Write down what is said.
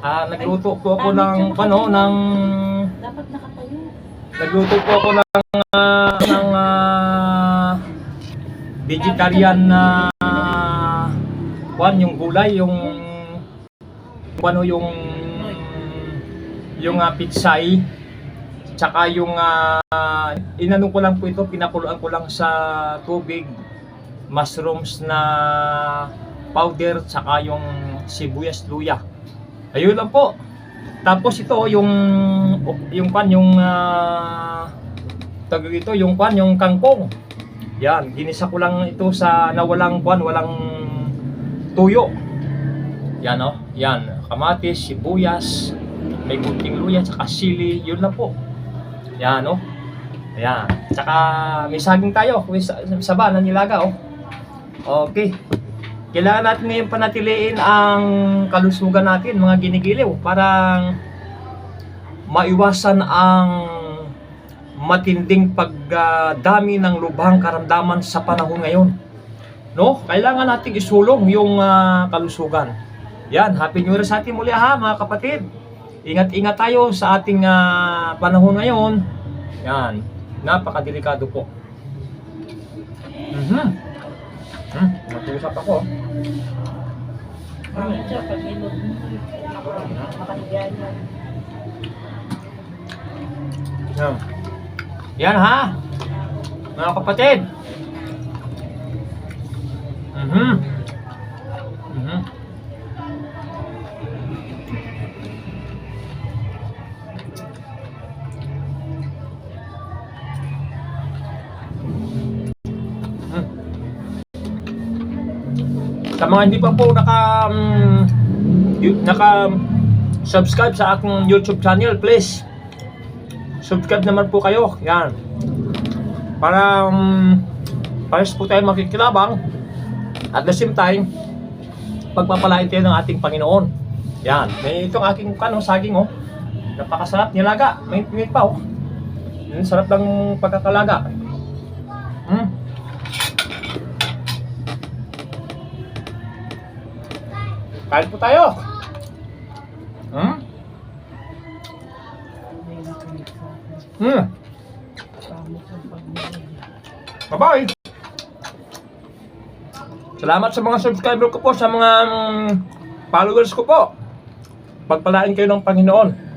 Nagluto po ako ng Dapat nakatayo. nagluto po ako ng vegetarian na yung gulay, yung pitsay, tsaka yung inano ko lang po ito, pinakuluan ko lang sa tubig, mushrooms na powder, tsaka yung sibuyas luya. Ayun lang po. Tapos ito yung kangkong. Yan, ginisa ko lang ito sa walang tuyo. Yan yan, kamatis, sibuyas, may kunting luya, tsaka sili, yun lang po. Yan ayan, tsaka may saging tayo, may saba na nilaga Okay. Kailangan natin ngayon panatiliin ang kalusugan natin, mga ginigiliw, para maiwasan ang matinding pagdami ng lubhang karamdaman sa panahon ngayon. Kailangan nating isulong yung kalusugan. Yan, Happy New Year sa atin muli mga kapatid. Ingat-ingat tayo sa ating panahon ngayon. Yan, napakadelikado po. Mag-uusap ako. Yan mga kapatid. Sa mga hindi pa po naka-subscribe sa aking YouTube channel, please subscribe naman po kayo. Yan. Para pares po tayo makikilabang, at the same time pagpapalain tayo ng ating Panginoon. Yan. May itong aking saging napakasarap nilaga. May pinit pa Yung sarap ng pagkakalaga. Kain po tayo. Bye-bye. Salamat sa mga subscriber ko po, sa mga followers ko po. Pagpalain kayo ng Panginoon.